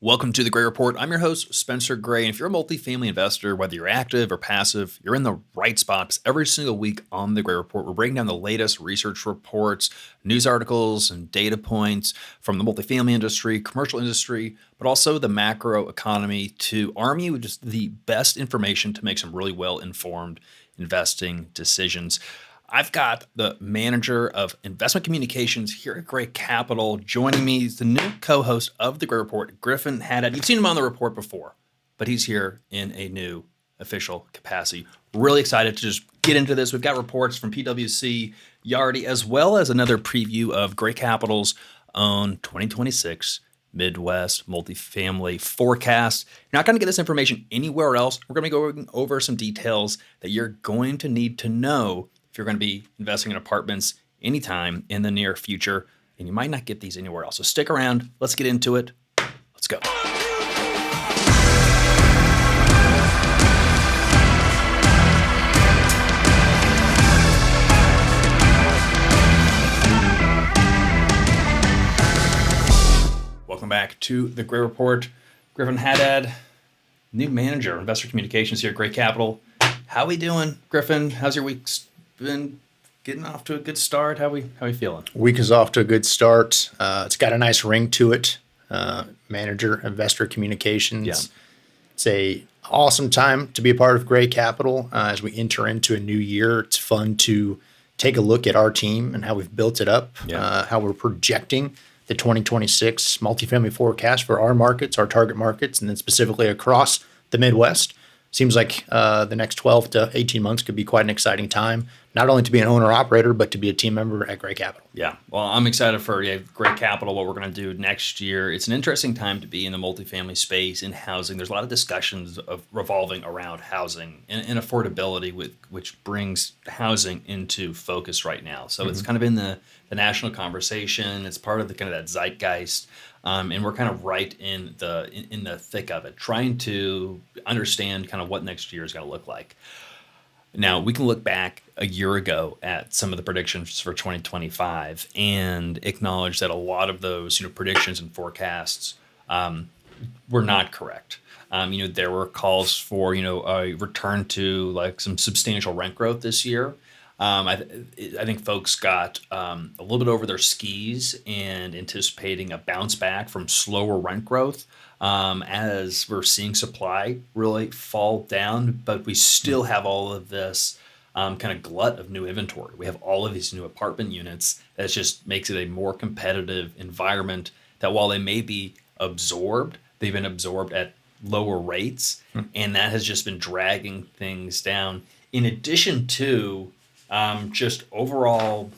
Welcome to the Gray Report. I'm your host, Spencer Gray. And if you're a multifamily investor, whether you're active or passive, you're in the right spot. Because every single week on the Gray Report, we're breaking down the latest research reports, news articles, and data points from the multifamily industry, commercial industry, but also the macro economy to arm you with just the best information to make some really well-informed investing decisions. I've got the manager of investment communications here at Gray Capital. Joining me is the new co-host of the Gray Report, Griffin, Haddad. You've seen him on the report before, but he's here in a new official capacity. Really excited to just get into this. We've got reports from PwC, Yardi, as well as another preview of Gray Capital's own 2026 Midwest Multifamily Forecast. You're not going to get this information anywhere else. We're going to be going over some details that you're going to need to know you're going to be investing in apartments anytime in the near future, and you might not get these anywhere else. So stick around. Let's get into it. Let's go. Welcome back to the Gray Report. Griffin, Haddad, new manager of investor communications here at Gray Capital. How we doing, Griffin? How's your week been? Getting off to a good start? How we feeling? Week is off to a good start. It's got a nice ring to it. Manager, investor communications. Yeah. It's a awesome time to be a part of Gray Capital as we enter into a new year. It's fun to take a look at our team and how we've built it up, how we're projecting the 2026 multifamily forecast for our markets, our target markets, and then specifically across the Midwest. Seems like the next 12 to 18 months could be quite an exciting time, not only to be an owner-operator, but to be a team member at Gray Capital. Yeah, well, I'm excited for Gray Capital, what we're going to do next year. It's an interesting time to be in the multifamily space, in housing. There's a lot of discussions of revolving around housing and affordability, which brings housing into focus right now. So It's kind of in the national conversation. It's part of the kind of that zeitgeist. And we're kind of right in the thick of it, trying to understand kind of what next year is going to look like. Now, we can look back a year ago at some of the predictions for 2025 and acknowledge that a lot of those predictions and forecasts were not correct. There were calls for a return to like some substantial rent growth this year. I think folks got a little bit over their skis and anticipating a bounce back from slower rent growth as we're seeing supply really fall down, but we still have all of this kind of glut of new inventory. We have all of these new apartment units. That just makes it a more competitive environment that while they may be absorbed, they've been absorbed at lower rates, and that has just been dragging things down. In addition to just overall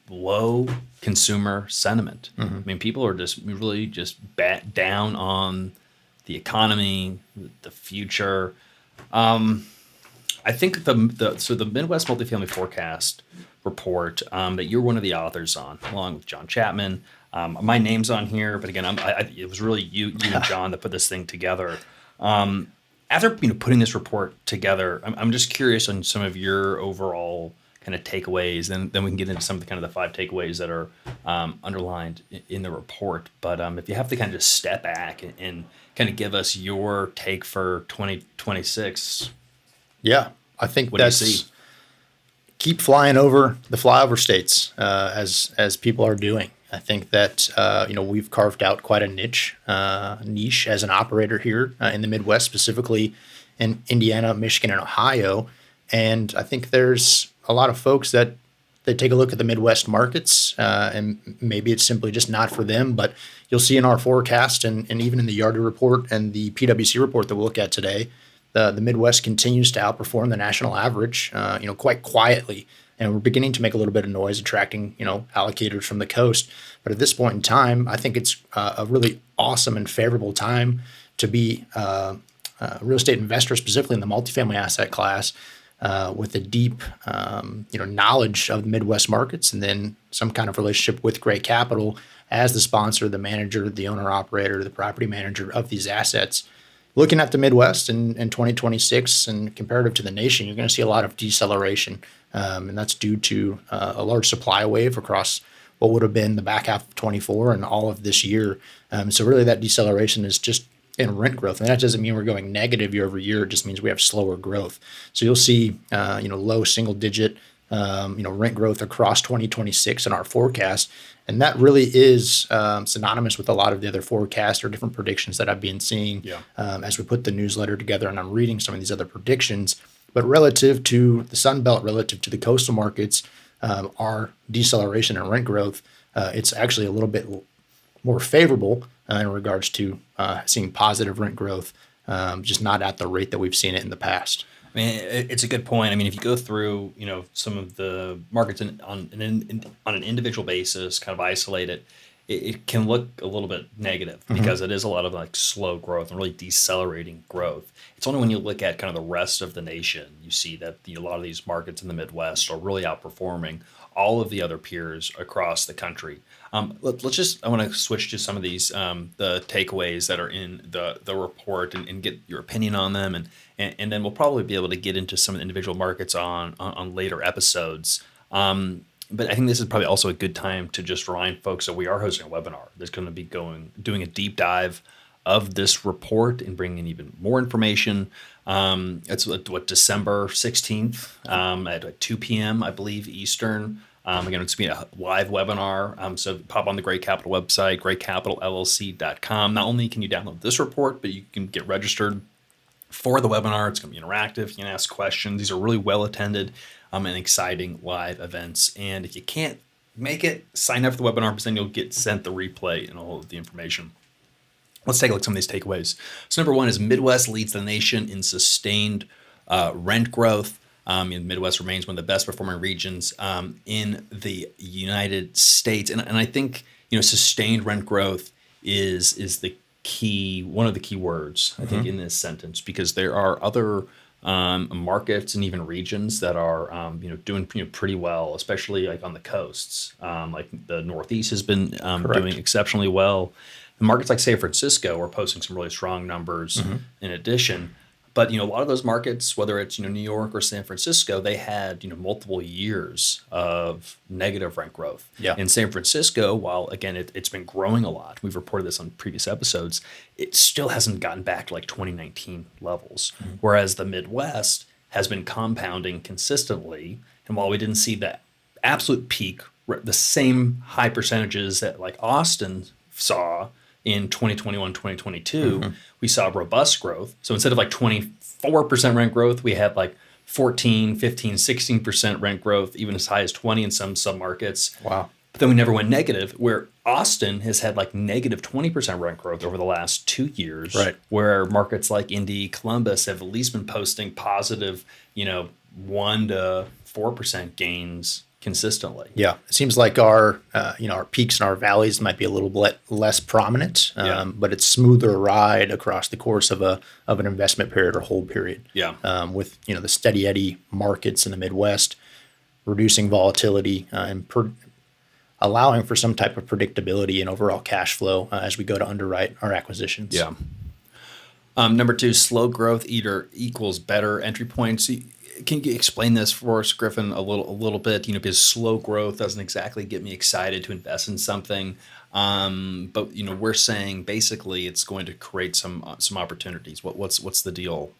low consumer sentiment. I mean, people are just really just down on the economy, the future. I think the Midwest Multifamily Forecast report that you're one of the authors on, along with John Chapman. My name's on here, but again, it was really you and John that put this thing together. After putting this report together, I'm just curious on some of your overall kind of takeaways, then we can get into some of the kind of the 5 takeaways that are underlined in the report. But if you have to kind of just step back and kind of give us your take for 2026. Yeah, I think what do you see? Keep flying over the flyover states as people are doing. I think that we've carved out quite a niche as an operator here in the Midwest, specifically in Indiana, Michigan, and Ohio. And I think there's a lot of folks that they take a look at the Midwest markets, and maybe it's simply just not for them. But you'll see in our forecast and even in the Yardi report and the PwC report that we'll look at today, the Midwest continues to outperform the national average, quite quietly. And we're beginning to make a little bit of noise, attracting, allocators from the coast. But at this point in time, I think it's a really awesome and favorable time to be a real estate investor, specifically in the multifamily asset class, with a deep, knowledge of the Midwest markets, and then some kind of relationship with Gray Capital as the sponsor, the manager, the owner-operator, the property manager of these assets. Looking at the Midwest in 2026 and comparative to the nation, you're going to see a lot of deceleration, and that's due to a large supply wave across what would have been the back half of 24 and all of this year. So really that deceleration is just in rent growth. And that doesn't mean we're going negative year over year. It just means we have slower growth. So you'll see, low single digit, rent growth across 2026 in our forecast. And that really is synonymous with a lot of the other forecasts or different predictions that I've been seeing as we put the newsletter together and I'm reading some of these other predictions. But relative to the Sun Belt, relative to the coastal markets, our deceleration in rent growth, it's actually a little bit more favorable in regards to seeing positive rent growth, just not at the rate that we've seen it in the past. I mean, it's a good point. I mean, if you go through, some of the markets on an individual basis, kind of isolate it, it can look a little bit negative because it is a lot of like slow growth and really decelerating growth. It's only when you look at kind of the rest of the nation, you see that a lot of these markets in the Midwest are really outperforming all of the other peers across the country. I want to switch to some of these, the takeaways that are in the report and get your opinion on them. And then we'll probably be able to get into some of the individual markets on later episodes. But I think this is probably also a good time to just remind folks that we are hosting a webinar that's going to be doing a deep dive of this report and bringing in even more information. It's December 16th at 2 p.m., I believe, Eastern. Again, it's going to be a live webinar. So pop on the Great Capital website, greatcapitalllc.com. Not only can you download this report, but you can get registered for the webinar. It's going to be interactive. You can ask questions. These are really well attended and exciting live events. And if you can't make it, sign up for the webinar because then you'll get sent the replay and all of the information. Let's take a look at some of these takeaways. So number one is Midwest leads the nation in sustained rent growth. The Midwest remains one of the best performing regions in the United States. And I think, sustained rent growth is one of the key words, I think, in this sentence, because there are other markets and even regions that are, doing pretty well, especially like on the coasts. Like the Northeast has been doing exceptionally well. The markets like San Francisco are posting some really strong numbers in addition. But, a lot of those markets, whether it's, New York or San Francisco, they had, multiple years of negative rent growth. Yeah. In San Francisco, while, again, it's been growing a lot, we've reported this on previous episodes, it still hasn't gotten back to like 2019 levels. Whereas the Midwest has been compounding consistently. And while we didn't see that absolute peak, the same high percentages that like Austin saw in 2021, 2022, we saw robust growth. So instead of like 24% rent growth, we had like 14, 15, 16% rent growth, even as high as 20 in some submarkets. Wow. But then we never went negative, where Austin has had like negative 20% rent growth over the last 2 years, where markets like Indy, Columbus have at least been posting positive, 1 to 4% gains consistently. Yeah, it seems like our peaks and our valleys might be a little bit less prominent, but it's smoother ride across the course of an investment period or hold period. Yeah. With the steady eddy markets in the Midwest, reducing volatility and allowing for some type of predictability and overall cash flow as we go to underwrite our acquisitions. Yeah. Number two, slow growth either equals better entry points. Can you explain this for us, Griffin, a little bit? Because slow growth doesn't exactly get me excited to invest in something, but we're saying basically it's going to create some opportunities. What's the deal?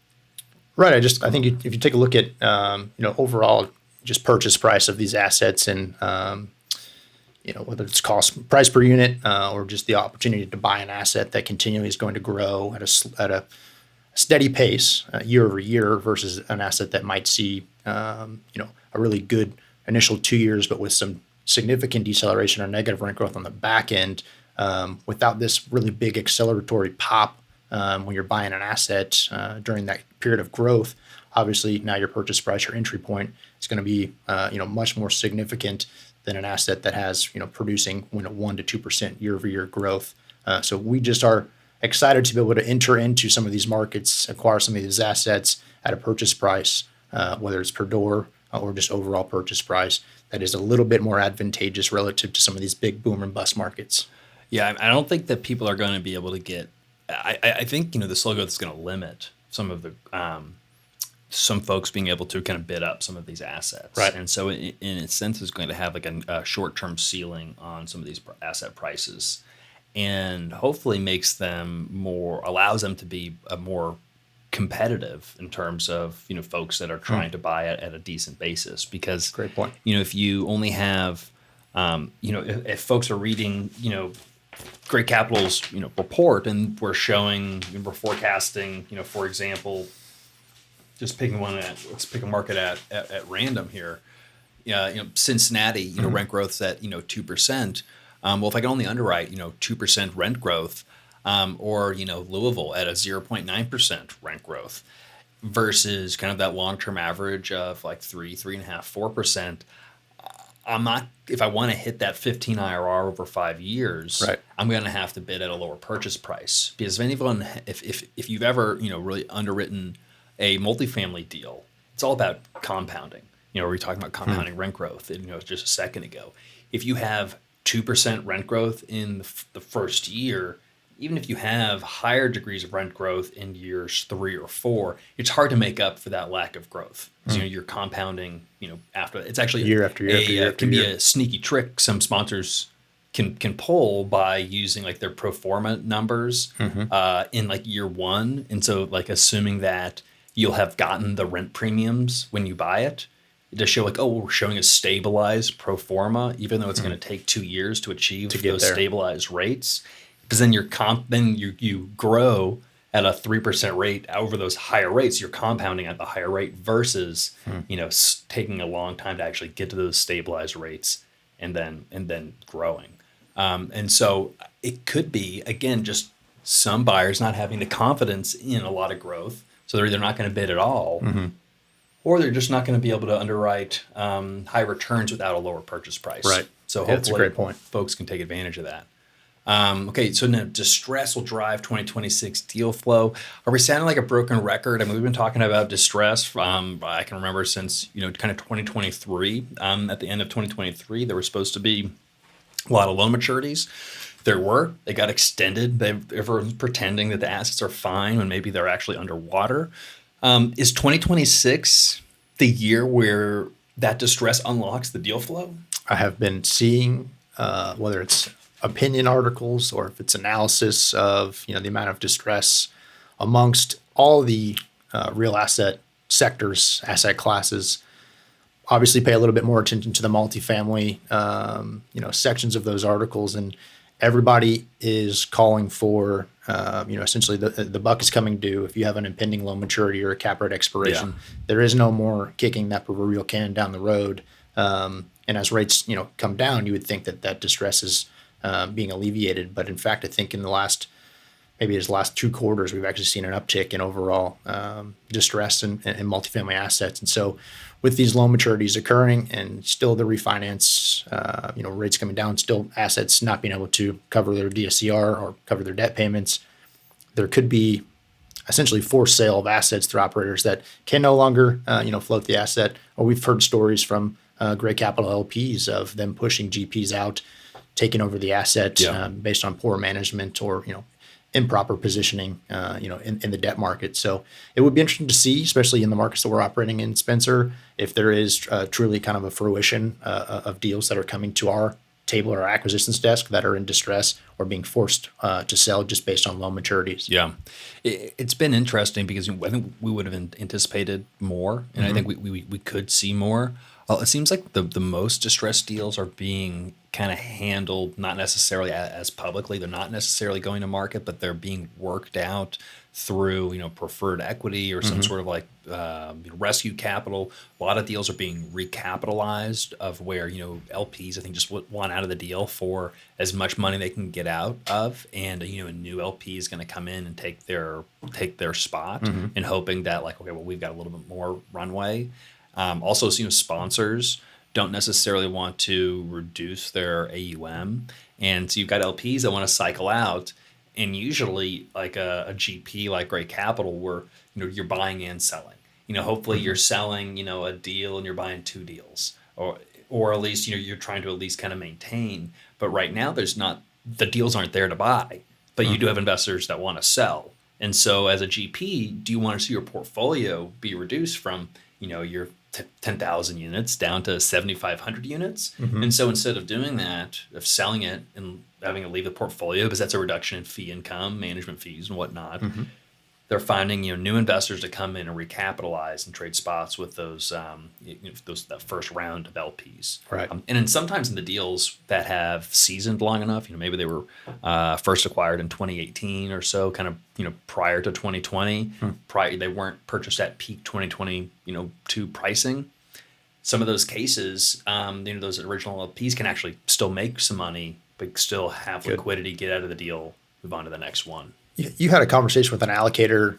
Right. I think if you take a look at overall just purchase price of these assets and whether it's price per unit or just the opportunity to buy an asset that continually is going to grow at a steady pace year over year versus an asset that might see a really good initial 2 years, but with some significant deceleration or negative rent growth on the back end, without this really big acceleratory pop when you're buying an asset during that period of growth. Obviously, now your purchase price, your entry point, is going to be much more significant than an asset that has producing 1 to 2% year over year growth. So we just are excited to be able to enter into some of these markets, acquire some of these assets at a purchase price, whether it's per door or just overall purchase price, that is a little bit more advantageous relative to some of these big boom and bust markets. Yeah, I don't think that people are going to be able to get. I think the slow growth is going to limit some of the some folks being able to kind of bid up some of these assets, right? And so in a sense, it's going to have like a short-term ceiling on some of these asset prices. and hopefully allows them to be a more competitive in terms of, folks that are trying to buy it at a decent basis. Because, Great point. if you only have, if folks are reading, Great Capital's, report, and we're forecasting, for example, just let's pick a market at random here. Cincinnati, rent growth's at, 2%. Well, if I can only underwrite, 2% rent growth, or, Louisville at a 0.9% rent growth versus kind of that long-term average of like 3.5%, 4%. If I want to hit that 15 IRR over 5 years, Right. I'm going to have to bid at a lower purchase price. Because if you've ever, really underwritten a multifamily deal, it's all about compounding. We were talking about compounding rent growth, just a second ago. If you have 2% rent growth in the first year, even if you have higher degrees of rent growth in years 3 or 4, it's hard to make up for that lack of growth. So, you're compounding, after. It's actually Year after year after year after can be year. a sneaky trick some sponsors can pull by using like their pro forma numbers in like year 1, and so like assuming that you'll have gotten the rent premiums when you buy it. To show like, we're showing a stabilized pro forma, even though it's going to take 2 years to achieve those there. stabilized rates. Because then you grow at a 3% rate over those higher rates. You're compounding at the higher rate versus taking a long time to actually get to those stabilized rates and then growing. And so it could be, again, just some buyers not having the confidence in a lot of growth, so they're either not going to bid at all. Or they're just not going to be able to underwrite high returns without a lower purchase price. Right. So Yeah, that's a hopefully great point. folks can take advantage of that. Okay, so now distress will drive 2026 deal flow. Are we sounding like a broken record? I mean, we've been talking about distress. I can remember since, kind of 2023. At the end of 2023, there were supposed to be a lot of loan maturities. They got extended. Everyone's pretending that the assets are fine when maybe they're actually underwater. Is 2026 the year where that distress unlocks the deal flow? I have been seeing whether it's opinion articles or if it's analysis of the amount of distress amongst all the real asset sectors, asset classes. Obviously, pay a little bit more attention to the multifamily sections of those articles, and everybody is calling for essentially the buck is coming due. If you have an impending loan maturity or a cap rate expiration, there is no more kicking that proverbial can down the road. And as rates come down, you would think that distress is being alleviated. But in fact, I think in the last 2 quarters, we've actually seen an uptick in overall distress in multifamily assets. And so with these loan maturities occurring and still the refinance, rates coming down, still assets not being able to cover their DSCR or cover their debt payments, there could be essentially forced sale of assets through operators that can no longer, float the asset. Or we've heard stories from Great Capital LPs of them pushing GPs out, taking over the asset based on poor management or, improper positioning, in the debt market. So it would be interesting to see, especially in the markets that we're operating in, Spencer, if there is truly kind of a fruition of deals that are coming to our table or our acquisitions desk that are in distress or being forced to sell just based on loan maturities. Yeah. It's been interesting because I think we would have anticipated more, and I think we could see more. It seems like the most distressed deals are being kind of handled not necessarily as publicly. They're not necessarily going to market, but they're being worked out through preferred equity or some sort of like rescue capital. A lot of deals are being recapitalized of where LPs I think just want out of the deal for as much money they can get out of, and a new LP is going to come in and take their spot, and hoping that like, okay, well, we've got a little bit more runway. Also, sponsors don't necessarily want to reduce their AUM, and so you've got LPs that want to cycle out, and usually like a GP like Great Capital, where you're buying and selling. Hopefully you're selling a deal and you're buying 2 deals, or at least you're trying to at least kind of maintain. But right now the deals aren't there to buy, but you do have investors that want to sell. And so as a GP, do you want to see your portfolio be reduced from your 10,000 units down to 7,500 units? And so instead of doing that, of selling it and having to leave the portfolio because that's a reduction in fee income, management fees, and whatnot. Mm-hmm. They're finding new investors to come in and recapitalize and trade spots with those that first round of LPs. Right. And then sometimes in the deals that have seasoned long enough, maybe they were first acquired in 2018 or so, kind of prior to 2020. They weren't purchased at peak 2022 pricing. Some of those cases, those original LPs can actually still make some money, but still have liquidity, get out of the deal, move on to the next one. You had a conversation with an allocator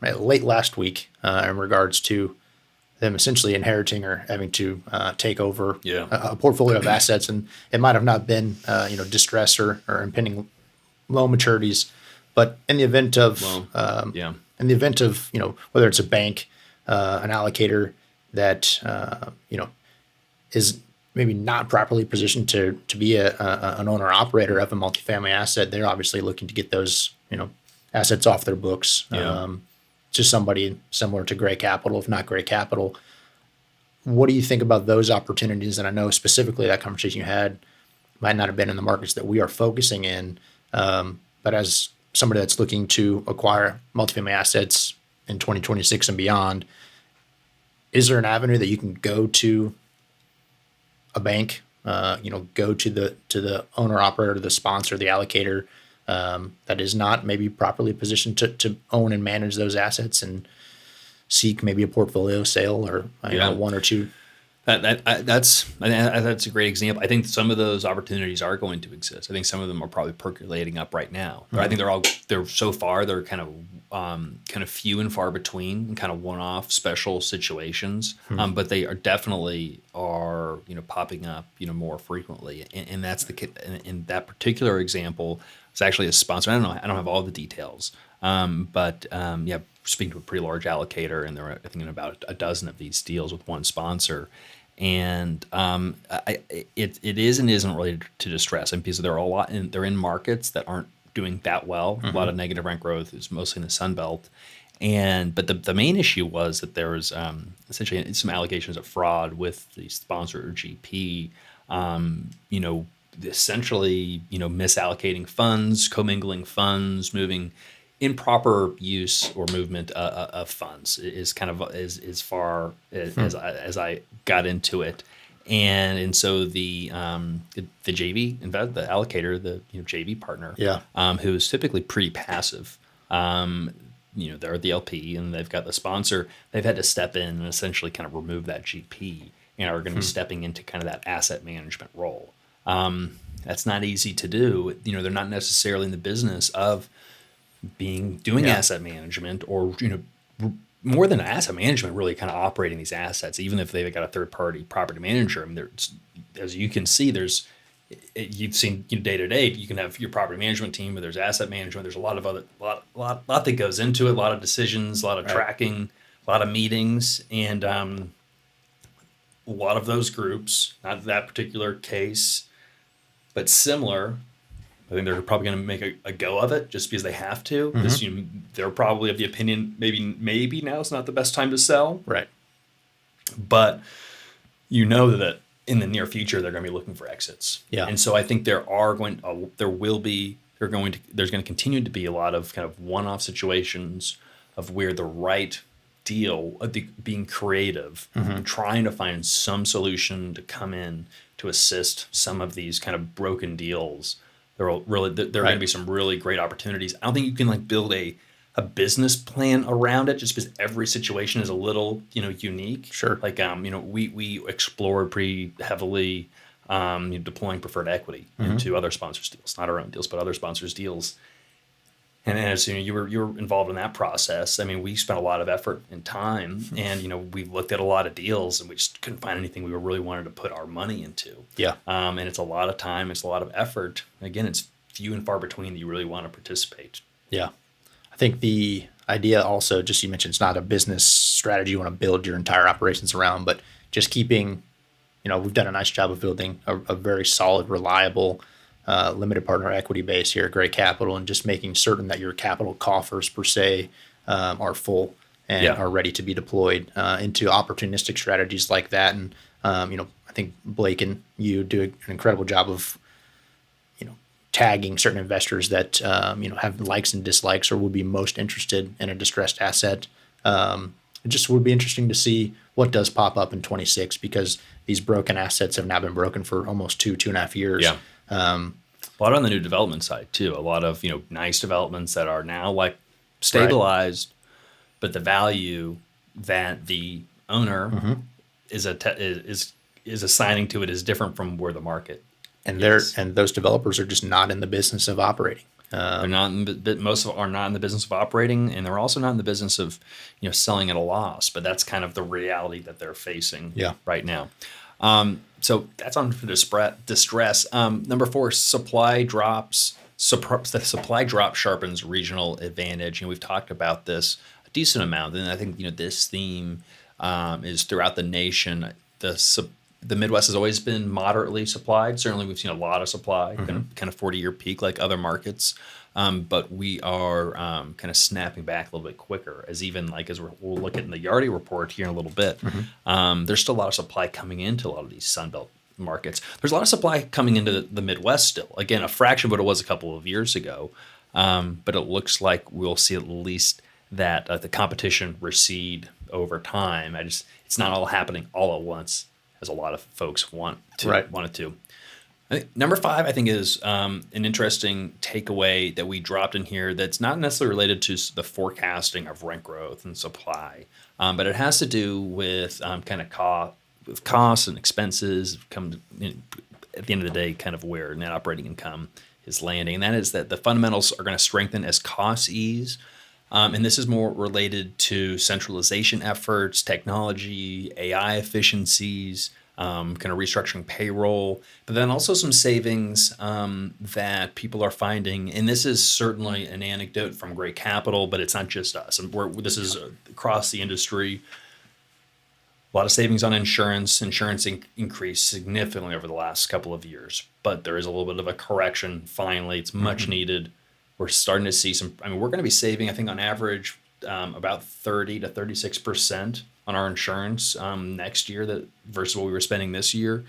late last week in regards to them essentially inheriting or having to take over a portfolio of assets, and it might have not been distress or impending loan maturities, but in the event of whether it's a bank, an allocator that is maybe not properly positioned to be an owner operator of a multifamily asset, they're obviously looking to get those assets off their books to somebody similar to Gray Capital, if not Gray Capital. What do you think about those opportunities? And I know specifically that conversation you had might not have been in the markets that we are focusing in, but as somebody that's looking to acquire multifamily assets in 2026 and beyond, is there an avenue that you can go to a bank, go to the owner operator, the sponsor, the allocator that is not maybe properly positioned to own and manage those assets and seek maybe a portfolio sale or one or two? That's a great example. I think some of those opportunities are going to exist. I think some of them are probably percolating up right now. Mm-hmm. I think they're so far they're kind of few and far between, and kind of one-off special situations. Mm-hmm. But they are definitely popping up more frequently. And that's in that particular example, it's actually a sponsor. I don't have all the details. But speaking to a pretty large allocator, and they're I think in about a dozen of these deals with one sponsor, and it is and isn't related to distress. And because there are they're in markets that aren't doing that well. Mm-hmm. A lot of negative rent growth is mostly in the Sun Belt, but the main issue was that there was essentially some allegations of fraud with the sponsor or GP. Essentially misallocating funds, commingling funds, moving improper use or movement of funds is kind of as far as I got into it, and so the JV the allocator, the JV partner, who is typically pretty passive, they're the LP and they've got the sponsor. They've had to step in and essentially kind of remove that GP and are going to be stepping into kind of that asset management role. That's not easy to do. They're not necessarily in the business of doing asset management, or more than asset management, really kind of operating these assets. Even if they've got a third party property manager, I mean, as you can see, you've seen day to day. You can have your property management team, but there's asset management. There's a lot of other lot that goes into it. A lot of decisions, a lot of tracking, a lot of meetings, and a lot of those groups. Not that particular case, but similar. I think they're probably going to make a go of it just because they have to. Because they're probably of the opinion maybe now is not the best time to sell. Right. But that in the near future they're going to be looking for exits. Yeah. And so I think there's going to continue to be a lot of kind of one-off situations of where the right deal, being creative, and trying to find some solution to come in to assist some of these kind of broken deals. There are going to be some really great opportunities. I don't think you can build a business plan around it just because every situation is a little unique. Sure. We explored pretty heavily deploying preferred equity into other sponsors' deals, not our own deals, but other sponsors' deals. And as you were involved in that process, I mean, we spent a lot of effort and time, and we looked at a lot of deals, and we just couldn't find anything we really wanted to put our money into. Yeah. And it's a lot of time, it's a lot of effort. Again, it's few and far between that you really want to participate. Yeah. I think the idea also, just you mentioned, it's not a business strategy you want to build your entire operations around, but just keeping, we've done a nice job of building a very solid, reliable limited partner equity base here at Gray Capital, and just making certain that your capital coffers per se are full and are ready to be deployed into opportunistic strategies like that. And I think Blake and you do an incredible job of tagging certain investors that have likes and dislikes or would be most interested in a distressed asset. It just would be interesting to see what does pop up in 26 because these broken assets have now been broken for almost 2.5 years. Yeah. A lot on the new development side too. A lot of nice developments that are now like stabilized, but the value that the owner is assigning to it is different from where the market. And those developers are just not in the business of operating. They're not most of them are not in the business of operating, and they're also not in the business of selling at a loss. But that's kind of the reality that they're facing right now. So that's on for distress. Number 4, supply drops. The supply drop sharpens regional advantage, and we've talked about this a decent amount. And I think this theme is throughout the nation. The Midwest has always been moderately supplied. Certainly, we've seen a lot of supply, kind of 40-year peak like other markets. But we are kind of snapping back a little bit quicker, as we'll look at in the Yardi report here in a little bit. There's still a lot of supply coming into a lot of these Sunbelt markets. There's a lot of supply coming into the Midwest still. Again, a fraction of what it was a couple of years ago. But it looks like we'll see at least that the competition recede over time. It's not all happening all at once, as a lot of folks want it to. I think number 5, I think, is an interesting takeaway that we dropped in here that's not necessarily related to the forecasting of rent growth and supply, but it has to do with kind of costs and expenses at the end of the day, kind of where net operating income is landing. And that is that the fundamentals are going to strengthen as costs ease. And this is more related to centralization efforts, technology, AI efficiencies, kind of restructuring payroll, but then also some savings that people are finding. And this is certainly an anecdote from Great Capital, but it's not just us. This is across the industry. A lot of savings on insurance. Insurance increased significantly over the last couple of years, but there is a little bit of a correction. Finally, it's much needed. We're starting to see we're going to be saving, I think, on average, about 30 to 36% on our insurance next year versus what we were spending this year.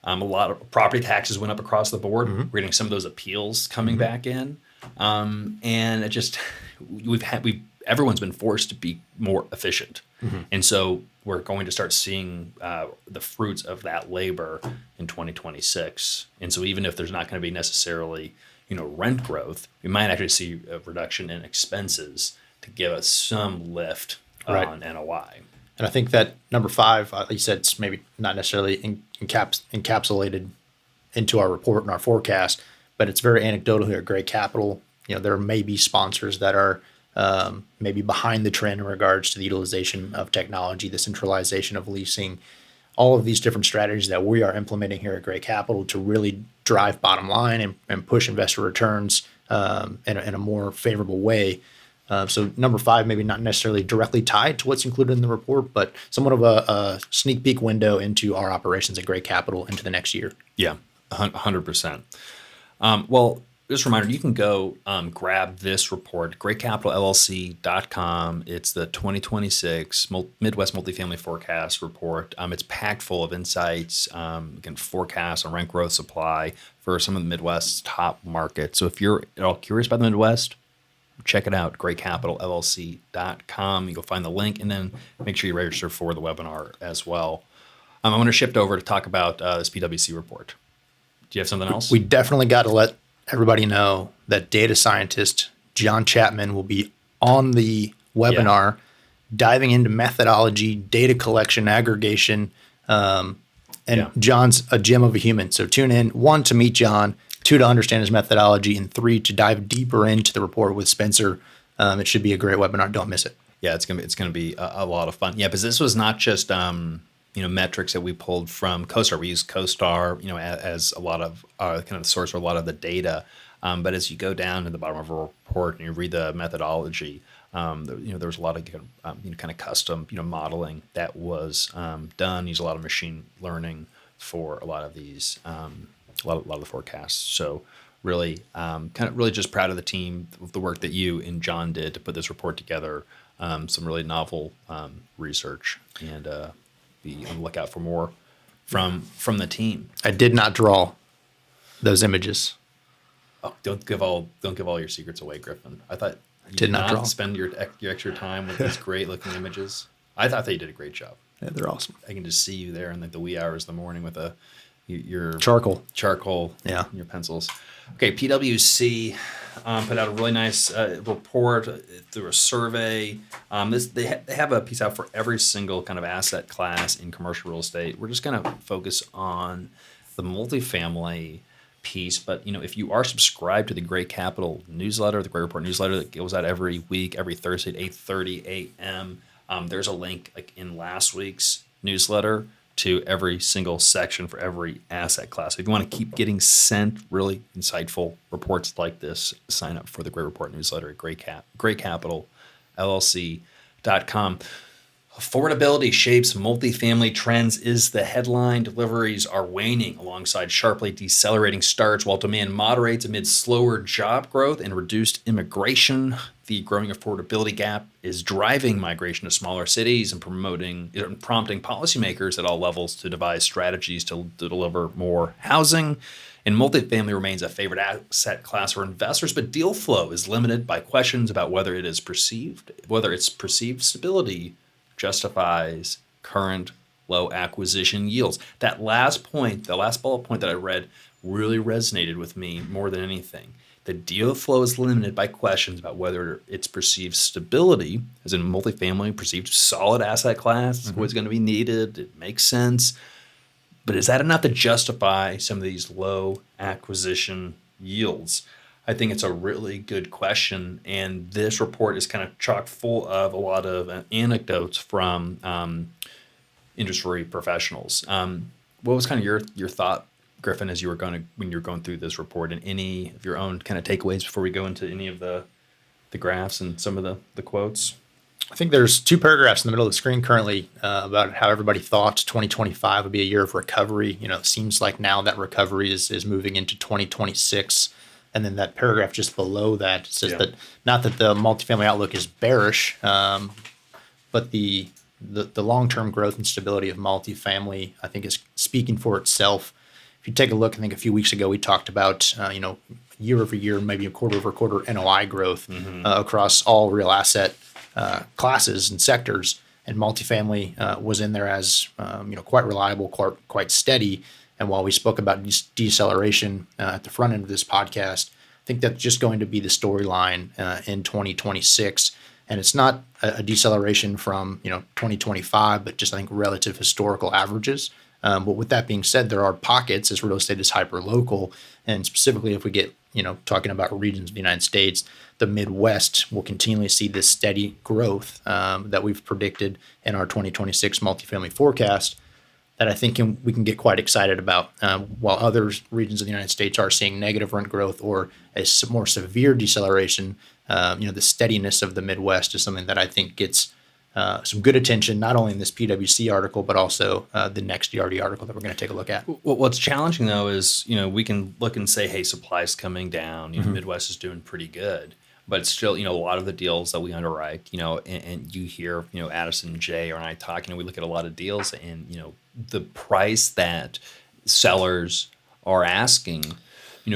A lot of property taxes went up across the board. We're getting some of those appeals coming back in. And it just, everyone's been forced to be more efficient. And so we're going to start seeing the fruits of that labor in 2026. And so even if there's not going to be necessarily rent growth, we might actually see a reduction in expenses to give us some lift on NOI. And I think that number 5, you said it's maybe not necessarily encapsulated into our report and our forecast, but it's very anecdotal here at Great Capital. There may be sponsors that are maybe behind the trend in regards to the utilization of technology, the centralization of leasing, all of these different strategies that we are implementing here at Great Capital to really drive bottom line and push investor returns in a more favorable way. So number 5, maybe not necessarily directly tied to what's included in the report, but somewhat of a sneak peek window into our operations at Great Capital into the next year. Yeah, 100%. Well, just a reminder, you can go grab this report, greatcapitalllc.com. It's the 2026 Midwest Multifamily Forecast report. It's packed full of insights, again, forecasts on rent growth, supply for some of the Midwest's top markets. So if you're at all curious about the Midwest, check it out, greatcapitalllc.com. You go find the link, and then make sure you register for the webinar as well. I want to shift over to talk about this PwC report. Do you have something else? We definitely got to let everybody know that data scientist John Chapman will be on the webinar, diving into methodology, data collection, aggregation, John's a gem of a human. So tune in, 1, to meet John, 2, to understand his methodology, and 3, to dive deeper into the report with Spencer. It should be a great webinar. Don't miss it. Yeah, it's gonna be a lot of fun. Yeah, because this was not just metrics that we pulled from CoStar. We use CoStar, as a lot of kind of the source for a lot of the data. But as you go down to the bottom of a report and you read the methodology, there was a lot of kind of custom modeling that was done. Use a lot of machine learning for a lot of these a lot of the forecasts. So really really just proud of the team, of the work that you and John did to put this report together. Some really novel research, and be on the lookout for more from the team. I did not draw those images. Oh, don't give all your secrets away, Griffin. I thought you Did not draw. spend your extra time with these great looking images. I thought that you did a great job. Yeah, they're awesome. I can just see you there in the wee hours of the morning with your charcoal, Yeah, your pencils. Okay, PwC put out a really nice report through a survey. They have a piece out for every single kind of asset class in commercial real estate. We're just going to focus on the multifamily piece, but if you are subscribed to the Great Capital newsletter, the Great Report newsletter that goes out every week, every Thursday at 8:30 a.m., there's a link like in last week's newsletter to every single section for every asset class. If you want to keep getting sent really insightful reports like this, sign up for the Great Report newsletter at greatcapitalllc.com. Affordability shapes multifamily trends is the headline. Deliveries are waning alongside sharply decelerating starts while demand moderates amid slower job growth and reduced immigration. The growing affordability gap is driving migration to smaller cities and prompting policymakers at all levels to devise strategies to deliver more housing. And multifamily remains a favorite asset class for investors, but deal flow is limited by questions about whether its perceived stability justifies current low acquisition yields. That last point, the last bullet point that I read, really resonated with me more than anything. The deal flow is limited by questions about whether its perceived stability, as in multifamily, perceived solid asset class, is what's going to be needed. It makes sense. But is that enough to justify some of these low acquisition yields? I think it's a really good question, and this report is kind of chock full of a lot of anecdotes from industry professionals. What was kind of your thought, Griffin, as when you were going through this report, and any of your own kind of takeaways before we go into any of the graphs and some of the quotes? I think there's two paragraphs in the middle of the screen currently about how everybody thought 2025 would be a year of recovery. It seems like now that recovery is moving into 2026. And then that paragraph just below that says that not that the multifamily outlook is bearish, but the long-term growth and stability of multifamily, I think, is speaking for itself. If you take a look, I think a few weeks ago we talked about year over year, maybe a quarter over quarter NOI growth across all real asset classes and sectors, and multifamily was in there as quite reliable, quite steady. And while we spoke about deceleration at the front end of this podcast, I think that's just going to be the storyline in 2026. And it's not a deceleration from 2025, but just I think relative historical averages. But with that being said, there are pockets as real estate is hyper local, and specifically if we get talking about regions of the United States, the Midwest will continually see this steady growth that we've predicted in our 2026 multifamily forecast. That I think we can get quite excited about, while other regions of the United States are seeing negative rent growth or a more severe deceleration. The steadiness of the Midwest is something that I think gets some good attention, not only in this PwC article, but also the next Yardi article that we're going to take a look at. Well, what's challenging, though, is, we can look and say, hey, supply's coming down. Midwest is doing pretty good. But still, a lot of the deals that we underwrite, and you hear, Addison and Jay and I talking, we look at a lot of deals and, the price that sellers are asking,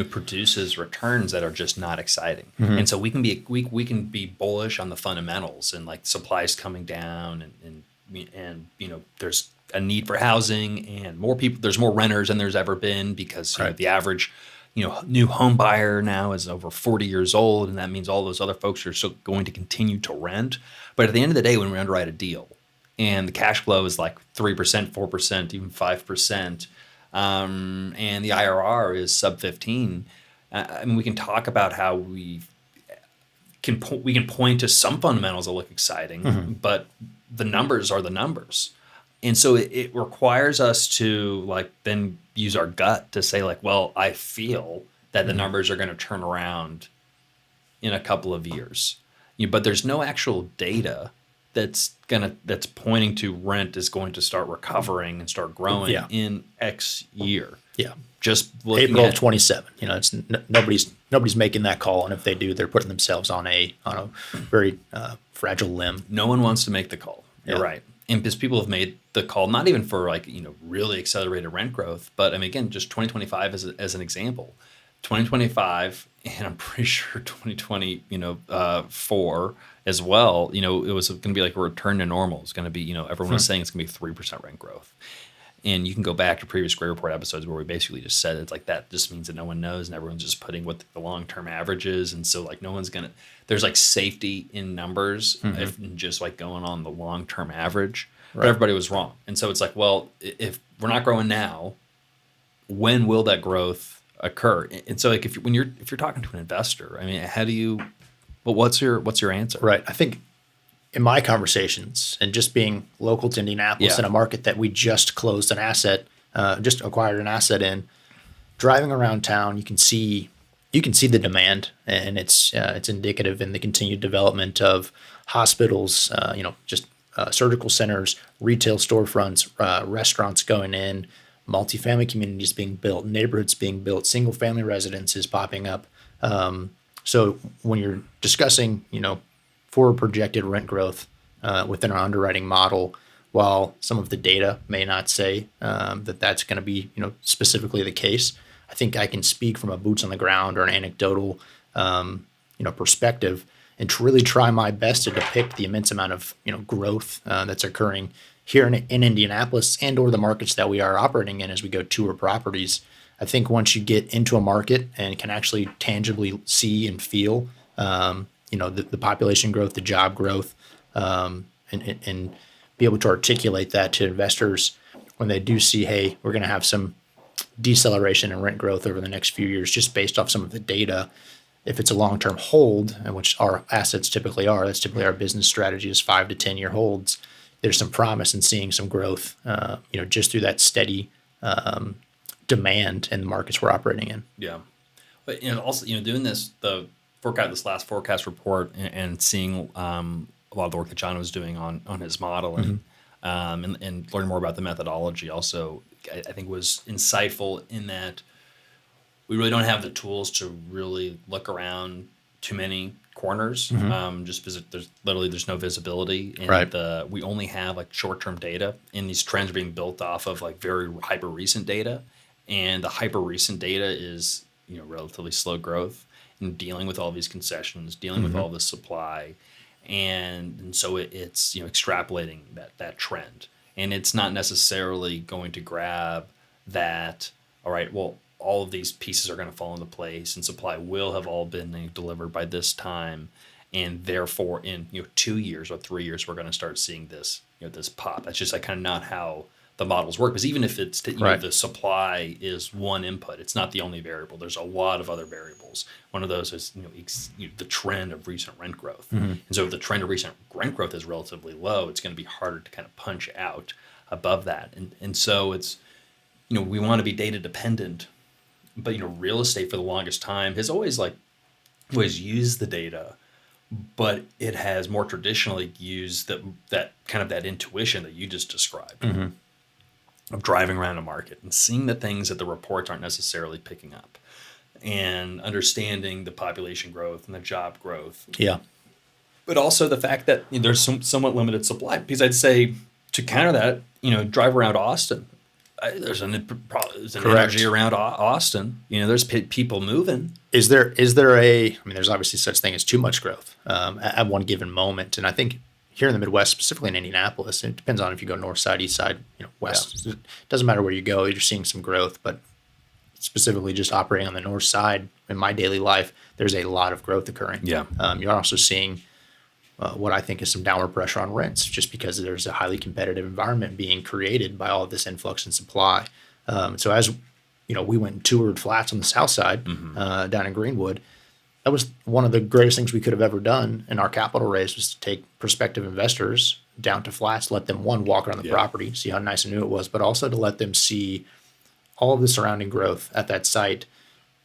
produces returns that are just not exciting. And so we can be bullish on the fundamentals and like supply's coming down and there's a need for housing and more people, there's more renters than there's ever been because the average new home buyer now is over 40 years old, and that means all those other folks are still going to continue to rent. But at the end of the day, when we underwrite a deal and the cash flow is like 3%, 4%, even 5%, and the IRR is sub 15, we can talk about how we can point to some fundamentals that look exciting, but the numbers are the numbers. And so it requires us to then use our gut to say well, I feel that the numbers are going to turn around in a couple of years. But there's no actual data that's pointing to rent is going to start recovering and start growing in X year. Yeah. Just looking April at 27. It's nobody's making that call, and if they do, they're putting themselves on a very fragile limb. No one wants to make the call. You're right. And because people have made the call, not even for really accelerated rent growth, but again, just 2025 as an example, 2025, and I'm pretty sure 2020, 4 as well. It was going to be like a return to normal. It's going to be, everyone was saying it's going to be 3% rent growth. And you can go back to previous Gray Report episodes where we basically just said it's like that just means that no one knows and everyone's just putting what the long-term average is. And so like no one's going to, there's like safety in numbers if just like going on the long-term average. Right. But everybody was wrong. And so it's like, well, if we're not growing now, when will that growth occur? And so like if you're talking to an investor, I mean, what's your answer? Right. I think in my conversations and just being local to Indianapolis in a market that we just closed an asset, just acquired an asset in, driving around town, you can see the demand, and it's indicative in the continued development of hospitals, surgical centers, retail storefronts, restaurants going in, multifamily communities being built, neighborhoods being built, single family residences popping up. So when you're discussing, forward projected rent growth within our underwriting model, while some of the data may not say that that's going to be, specifically the case, I think I can speak from a boots on the ground or an anecdotal, perspective, and to really try my best to depict the immense amount of, growth that's occurring here in Indianapolis and or the markets that we are operating in as we go tour properties. I think once you get into a market and can actually tangibly see and feel, the population growth, the job growth, and be able to articulate that to investors when they do see, hey, we're going to have some deceleration in rent growth over the next few years just based off some of the data. If it's a long-term hold, and which our assets typically are, that's typically our business strategy is 5 to 10 year holds. There's some promise in seeing some growth, just through that steady demand in the markets we're operating in. Yeah, but also doing this last forecast report and seeing a lot of the work that John was doing on his model and learning more about the methodology also, I think was insightful in that we really don't have the tools to really look around too many corners, just because there's no visibility, and right. We only have like short-term data, and these trends are being built off of like very hyper recent data, and the hyper recent data is relatively slow growth and dealing with all these concessions, dealing with all this supply, and so it's extrapolating that trend, and it's not necessarily going to grab that. All right, well, all of these pieces are going to fall into place and supply will have all been delivered by this time. And therefore in 2 years or 3 years, we're going to start seeing this, this pop. That's just like kind of not how the models work. Because even if it's, right. The supply is one input, it's not the only variable. There's a lot of other variables. One of those is, the trend of recent rent growth. And so if the trend of recent rent growth is relatively low, it's going to be harder to kind of punch out above that. And so it's, we want to be data dependent. But real estate for the longest time has always used the data, but it has more traditionally used that kind of that intuition that you just described of driving around a market and seeing the things that the reports aren't necessarily picking up, and understanding the population growth and the job growth. Yeah, but also the fact that there's somewhat limited supply. Because I'd say to counter that, drive around Austin. There's an energy around Austin. There's people moving. Is there there's obviously such thing as too much growth at one given moment. And I think here in the Midwest, specifically in Indianapolis, it depends on if you go north side, east side, west. Yeah. It doesn't matter where you go, you're seeing some growth. But specifically just operating on the north side in my daily life, there's a lot of growth occurring. Yeah. You're also seeing what I think is some downward pressure on rents, just because there's a highly competitive environment being created by all of this influx in supply. So as we went and toured flats on the south side down in Greenwood, that was one of the greatest things we could have ever done in our capital raise, was to take prospective investors down to flats, let them walk around the property, see how nice and new it was, but also to let them see all of the surrounding growth at that site,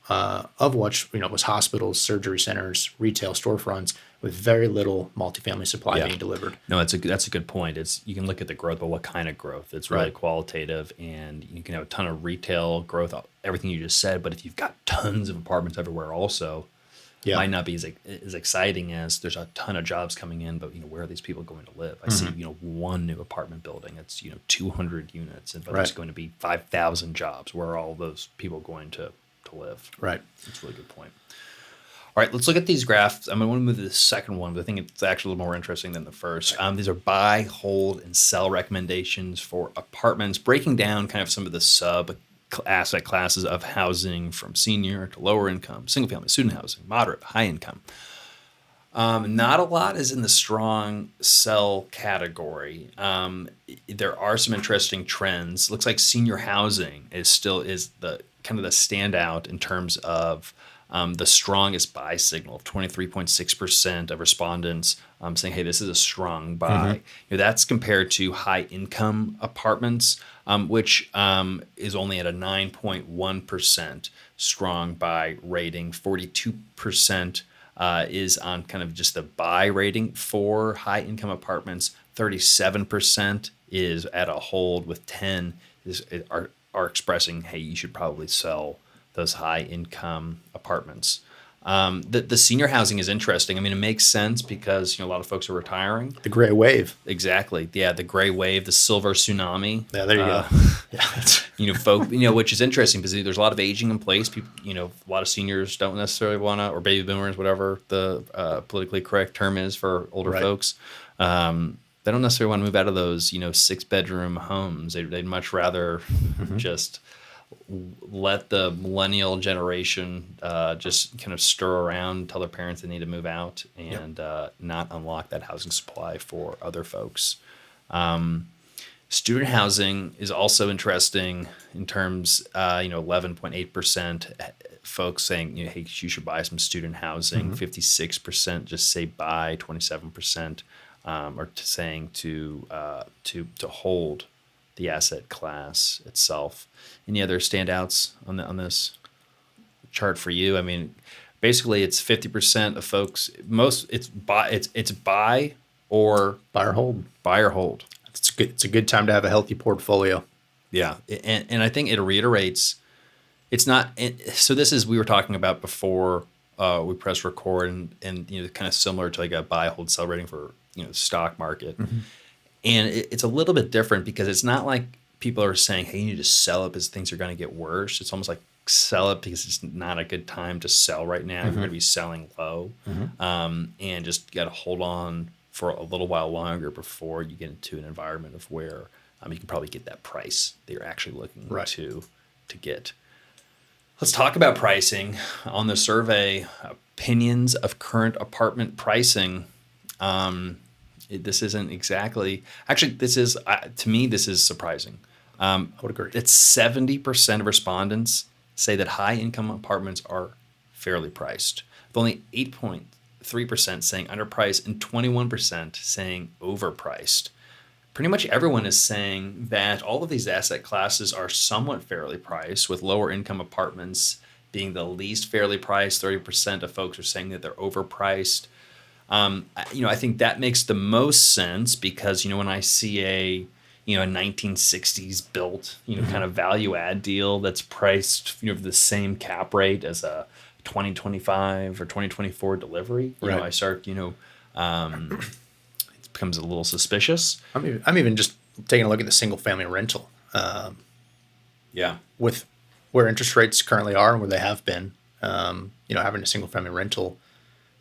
of which was hospitals, surgery centers, retail storefronts, with very little multifamily supply being delivered. No, that's a good point. It's, you can look at the growth, but what kind of growth? It's really qualitative, and you can have a ton of retail growth, everything you just said. But if you've got tons of apartments everywhere, also, it might not be as exciting as there's a ton of jobs coming in. But where are these people going to live? I see one new apartment building. It's 200 units, and but there's going to be 5,000 jobs. Where are all those people going to to live. Right. That's a really good point. All right, let's look at these graphs. I'm going to move to the second one, but I think it's actually a little more interesting than the first. These are buy, hold, and sell recommendations for apartments, breaking down kind of some of the sub asset classes of housing from senior to lower income, single family, student housing, moderate, high income. Not a lot is in the strong sell category. There are some interesting trends. Looks like senior housing is the kind of the standout in terms of the strongest buy signal. 23.6% of respondents saying, "Hey, this is a strong buy." That's compared to high income apartments, which is only at a 9.1% strong buy rating. 42% is on kind of just the buy rating for high income apartments. 37% is at a hold, with 10 are expressing, "Hey, you should probably sell those high income apartments." The senior housing is interesting. I mean, it makes sense because a lot of folks are retiring. The gray wave. Exactly. Yeah, the gray wave, the silver tsunami. Yeah, there you go. Yeah. Which is interesting because there's a lot of aging in place. People, a lot of seniors don't necessarily want to, or baby boomers, whatever the politically correct term is for older folks. They don't necessarily want to move out of those, 6-bedroom homes. They'd much rather just let the millennial generation just kind of stir around, tell their parents they need to move out, and not unlock that housing supply for other folks. Student housing is also interesting in terms, 11.8% folks saying, hey, you should buy some student housing. 56% just say buy. 27% are saying to hold the asset class itself. Any other standouts on this chart for you? I mean, basically, it's 50% of folks. It's buy or hold. Buy or hold. It's good. It's a good time to have a healthy portfolio. Yeah, and I think it reiterates. It's not. So this is we were talking about before we press record, and kind of similar to like a buy, hold, sell rating for stock market. And it's a little bit different because it's not like people are saying, hey, you need to sell it because things are going to get worse. It's almost like sell it because it's not a good time to sell right now. You're going to be selling low, and just got to hold on for a little while longer before you get into an environment of where you can probably get that price that you're actually looking to get. Let's talk about pricing. On the survey, opinions of current apartment pricing. This isn't exactly. Actually, this is to me. This is surprising. I would agree. It's 70% of respondents say that high-income apartments are fairly priced, with only 8.3% saying underpriced and 21% saying overpriced. Pretty much everyone is saying that all of these asset classes are somewhat fairly priced, with lower-income apartments being the least fairly priced. 30% of folks are saying that they're overpriced. I think that makes the most sense because, when I see a 1960s built, kind of value add deal that's priced, for the same cap rate as a 2025 or 2024 delivery, I start, it becomes a little suspicious. I'm even just taking a look at the single family rental. With where interest rates currently are and where they have been, having a single family rental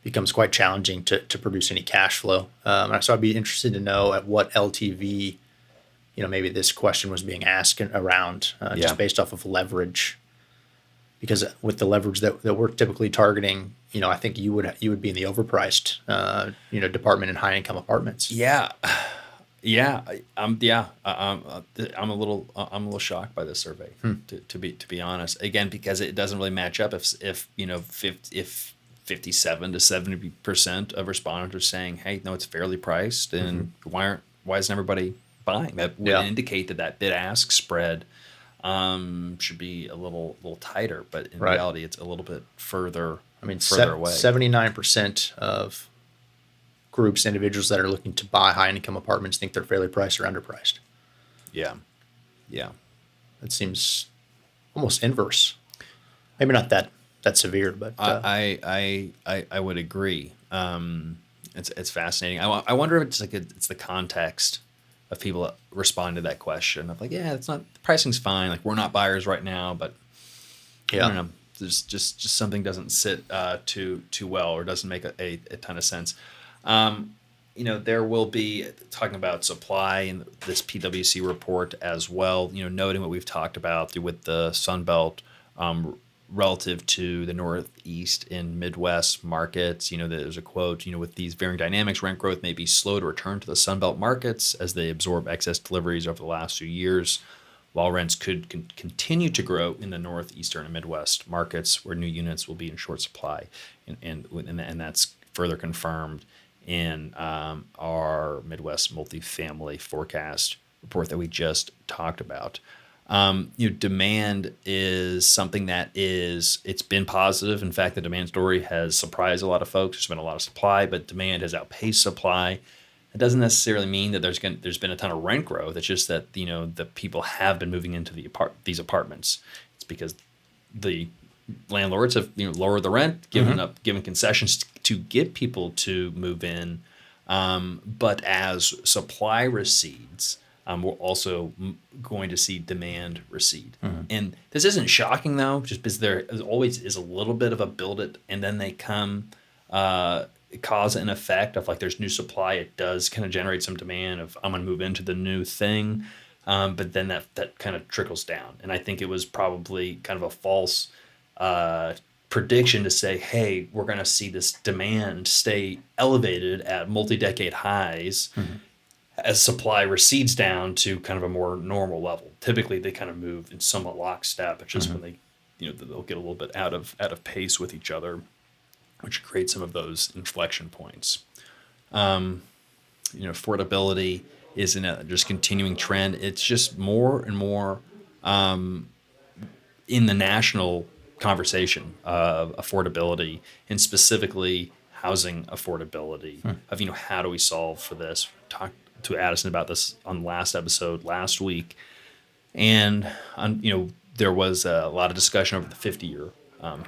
becomes quite challenging to produce any cash flow. So I'd be interested to know at what LTV, maybe this question was being asked around, just based off of leverage. Because with the leverage that we're typically targeting, I think you would be in the overpriced, department in high income apartments. I'm a little shocked by this survey, to be honest. Again, because it doesn't really match up. If 57 to 70% of respondents are saying, "Hey, no, it's fairly priced," and why isn't everybody buying? That would indicate that bid-ask spread should be a little tighter, but in reality, it's a little bit further away. 79% of individuals that are looking to buy high-income apartments think they're fairly priced or underpriced. Yeah. That seems almost inverse. Maybe not that severe, but I would agree. It's fascinating. I wonder if it's the context of people that respond to that question of like, it's not, the pricing's fine. Like, we're not buyers right now, but I don't know. there's just something doesn't sit too well, or doesn't make a ton of sense. There will be talking about supply in this PwC report as well. Noting what we've talked about with the Sun Belt relative to the Northeast and Midwest markets. There's a quote. With these varying dynamics, rent growth may be slow to return to the Sun Belt markets as they absorb excess deliveries over the last few years, while rents could continue to grow in the Northeastern and Midwest markets where new units will be in short supply, and that's further confirmed in our Midwest Multifamily Forecast report that we just talked about. Demand is something it's been positive. In fact, the demand story has surprised a lot of folks. There's been a lot of supply, but demand has outpaced supply. It doesn't necessarily mean that there's been a ton of rent growth. It's just that the people have been moving into these apartments. It's because the landlords have lowered the rent, given concessions to get people to move in. But as supply recedes, we're also going to see demand recede. And this isn't shocking, though, just because there always is a little bit of a build it and then they come cause and effect of, like, there's new supply. It does kind of generate some demand of, I'm going to move into the new thing. But then that kind of trickles down. And I think it was probably kind of a false prediction to say, hey, we're going to see this demand stay elevated at multi-decade highs as supply recedes down to kind of a more normal level. Typically, they kind of move in somewhat lockstep. It's just when they, they'll get a little bit out of pace with each other, which creates some of those inflection points. Affordability is in a just continuing trend. It's just more and more in the national conversation of affordability, and specifically housing affordability of, how do we solve for this? Talked to Addison about this on the last episode last week. And, there was a lot of discussion over the 50-year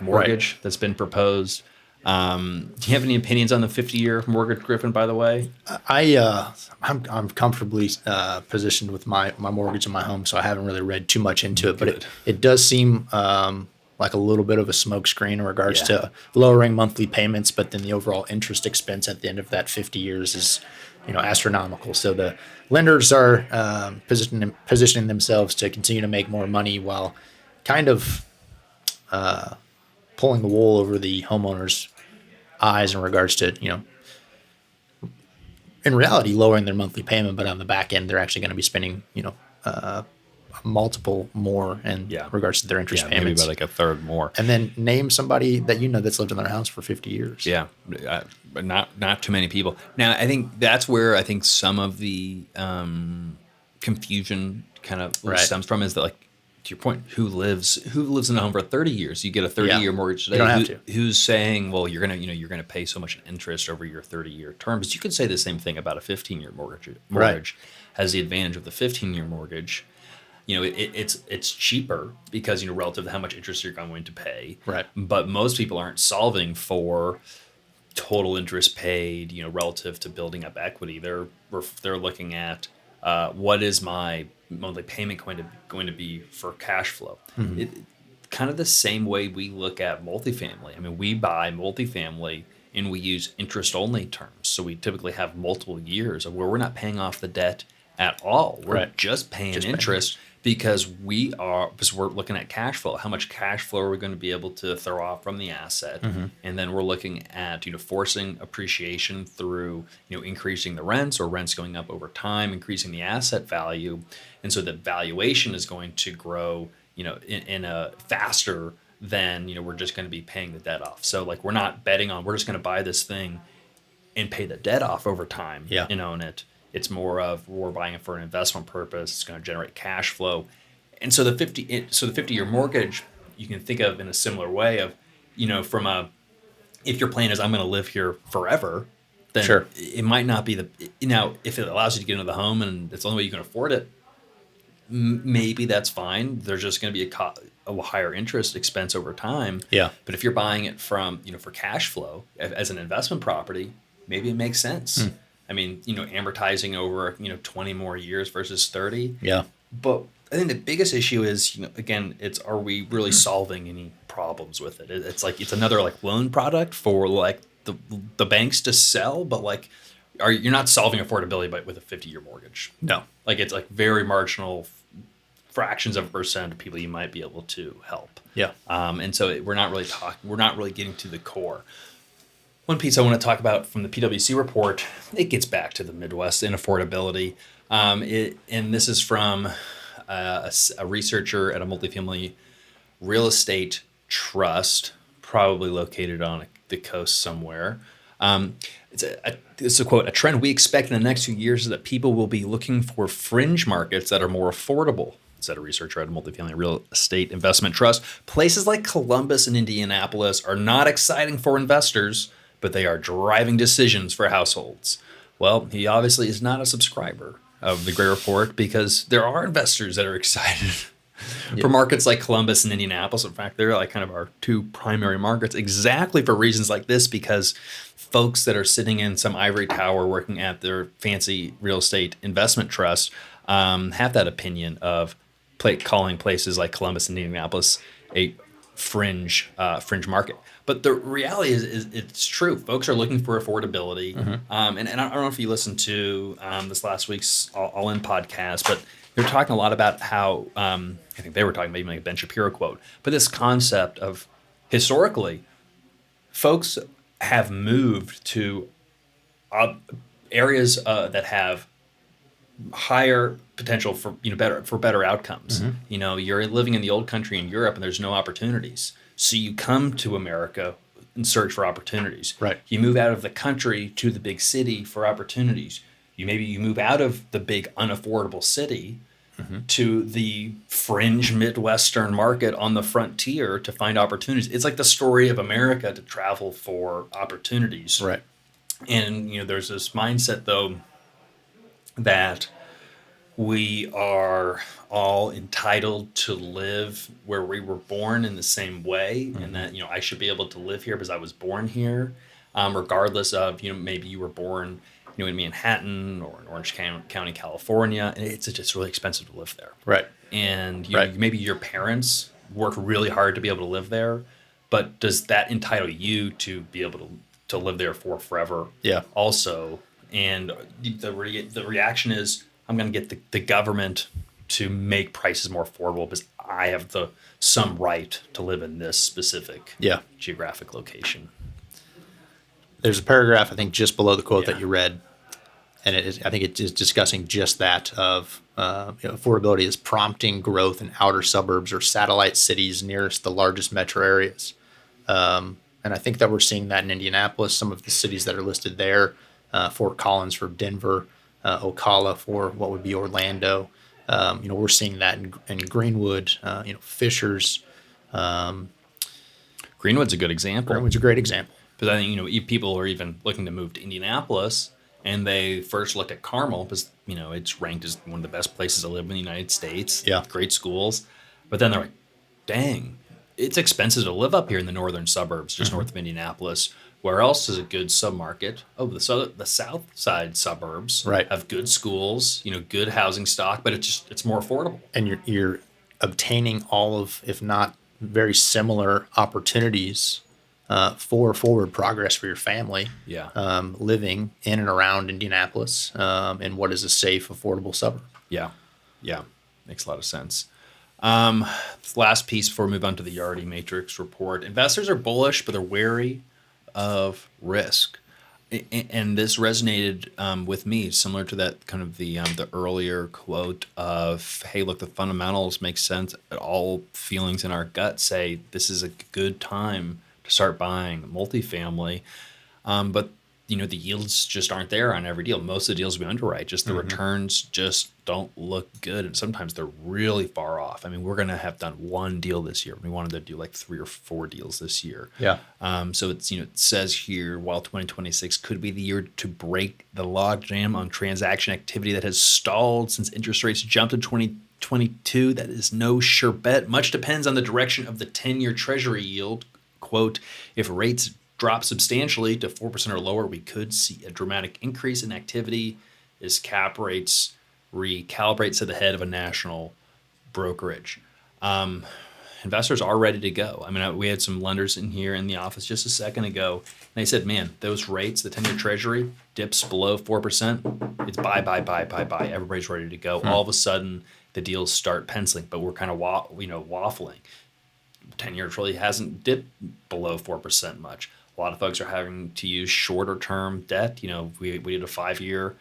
mortgage that's been proposed. Do you have any opinions on the 50-year mortgage, Griffin, by the way? I'm comfortably positioned with my mortgage in my home, so I haven't really read too much into it. But it does seem like a little bit of a smokescreen in regards to lowering monthly payments, but then the overall interest expense at the end of that 50 years is astronomical. So the lenders are positioning themselves to continue to make more money while kind of pulling the wool over the homeowners' eyes in regards to, in reality, lowering their monthly payment, but on the back end, they're actually going to be spending, multiple more in regards to their interest payments. Maybe about like a third more. And then name somebody that that's lived in their house for 50 years. Yeah, but not too many people. Now, I think that's where some of the confusion kind of stems from, is that, like, to your point, who lives in a home for 30 years? You get a 30-year mortgage today. You don't have to. Who's saying, well, you're gonna pay so much interest over your 30-year term? But you could say the same thing about a 15-year mortgage. Mortgage has the advantage of the 15-year mortgage. It's cheaper because relative to how much interest you're going to pay. Right. But most people aren't solving for total interest paid, relative to building up equity. They're looking at what is my monthly payment going to be for cash flow. Kind of the same way we look at multifamily. I mean, we buy multifamily and we use interest only terms. So we typically have multiple years of where we're not paying off the debt at all. We're just paying interest because we're looking at cash flow. How much cash flow are we going to be able to throw off from the asset? And then we're looking at, forcing appreciation through, increasing the rents or rents going up over time, increasing the asset value. And so the valuation is going to grow, in a faster than, we're just going to be paying the debt off. So, like, we're not betting on, we're just going to buy this thing and pay the debt off over time and own it. It's more of, we're buying it for an investment purpose. It's going to generate cash flow. And so the 50-year mortgage, you can think of in a similar way of, if your plan is, I'm going to live here forever, then it might not be if it allows you to get into the home and it's the only way you can afford it, maybe that's fine. There's just going to be a higher interest expense over time. Yeah. But if you're buying it from, for cash flow as an investment property, maybe it makes sense. I mean, amortizing over, 20 more years versus 30. Yeah. But I think the biggest issue is, again, are we really solving any problems with it. It's like it's another like loan product for like the banks to sell, but like you're not solving affordability with a 50-year mortgage. No. Like it's like very marginal fractions of a percent of people you might be able to help. Yeah. And so we're not really getting to the core. One piece I want to talk about from the PwC report, it gets back to the Midwest and affordability. And this is from a researcher at a multifamily real estate trust, probably located on the coast somewhere. It's a quote, "A trend we expect in the next few years is that people will be looking for fringe markets that are more affordable," said a researcher at a multifamily real estate investment trust. "Places like Columbus and Indianapolis are not exciting for investors, but they are driving decisions for households." Well, he obviously is not a subscriber of the Gray Report, because there are investors that are excited for markets like Columbus and Indianapolis. In fact, they're like kind of our two primary markets, exactly for reasons like this, because folks that are sitting in some ivory tower working at their fancy real estate investment trust have that opinion of calling places like Columbus and Indianapolis a fringe market. But the reality is it's true. Folks are looking for affordability. And I don't know if you listened to this last week's All In podcast, but they're talking a lot about how, I think they were talking maybe like a Ben Shapiro quote, but this concept of historically, folks have moved to areas that have higher potential for better outcomes. You're living in the old country in Europe and there's no opportunities. So you come to America and search for opportunities. Right. You move out of the country to the big city for opportunities. You move out of the big unaffordable city to the fringe Midwestern market on the frontier to find opportunities. It's like the story of America to travel for opportunities. Right. And there's this mindset though that we are all entitled to live where we were born in the same way, and that I should be able to live here because I was born here, regardless of maybe you were born in Manhattan or in Orange County, California, and it's just really expensive to live there. Right. And maybe your parents worked really hard to be able to live there, but does that entitle you to be able to live there for forever? Yeah. Also, and the reaction is, I'm going to get the government to make prices more affordable because I have some right to live in this specific geographic location. There's a paragraph, I think, just below the quote that you read, and I think it is discussing just that of affordability is prompting growth in outer suburbs or satellite cities nearest the largest metro areas. And I think that we're seeing that in Indianapolis, some of the cities that are listed there, Fort Collins for Denver, Ocala for what would be Orlando. We're seeing that in Greenwood, Fishers. Greenwood's a good example. Greenwood's a great example. Because I think, if people are even looking to move to Indianapolis and they first look at Carmel because, it's ranked as one of the best places to live in the United States. Yeah. Great schools. But then they're like, dang, it's expensive to live up here in the northern suburbs, just north of Indianapolis. Where else is a good submarket? Oh, the south side suburbs have good schools, good housing stock, but it's more affordable. And you're obtaining all of, if not very similar opportunities for forward progress for your family. Yeah. Living in and around Indianapolis in what is a safe, affordable suburb. Yeah. Yeah. Makes a lot of sense. Last piece before we move on to the Yardi Matrix report. Investors are bullish, but they're wary of risk. And this resonated with me, similar to that kind of the earlier quote of, hey, look, the fundamentals make sense. All feelings in our gut say this is a good time to start buying multifamily. But, the yields just aren't there on every deal. Most of the deals we underwrite, just the returns just don't look good. And sometimes they're really far off. I mean, we're going to have done one deal this year. We wanted to do like 3 or 4 deals this year. Yeah. So it's, it says here, while 2026 could be the year to break the logjam on transaction activity that has stalled since interest rates jumped in 2022, that is no sure bet. Much depends on the direction of the 10-year Treasury yield. Quote, if rates drop substantially to 4% or lower, we could see a dramatic increase in activity as cap rates recalibrate, said the head of a national brokerage. investors are ready to go. I mean, we had some lenders in here in the office just a second ago, and they said, man, those rates, the 10-year treasury dips below 4%. It's buy, buy, buy, buy, buy. Everybody's ready to go. All of a sudden, the deals start penciling, but we're kind of waffling. 10-year really hasn't dipped below 4% much. A lot of folks are having to use shorter term debt. We did a 5-year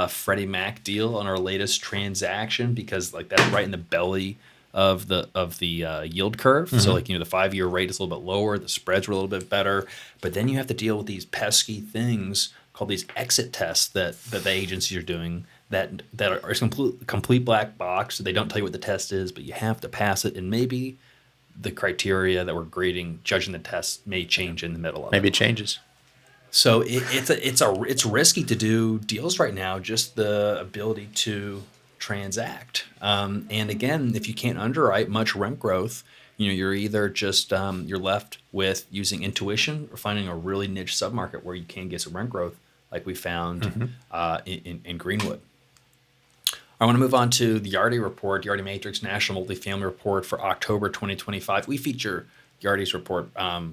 Freddie Mac deal on our latest transaction because like that's right in the belly of the yield curve. So like the 5-year rate is a little bit lower, the spreads were a little bit better, but then you have to deal with these pesky things called these exit tests that the agencies are doing that are complete black box. So they don't tell you what the test is, but you have to pass it, and maybe the criteria that we're judging the test may change in the middle of Maybe it. it changes. So it's risky to do deals right now. Just the ability to transact, and again, if you can't underwrite much rent growth, you're either just you're left with using intuition or finding a really niche submarket where you can get some rent growth, like we found in Greenwood. I want to move on to the Yardi report, Yardi Matrix National Multifamily Report for October 2025. We feature Yardi's report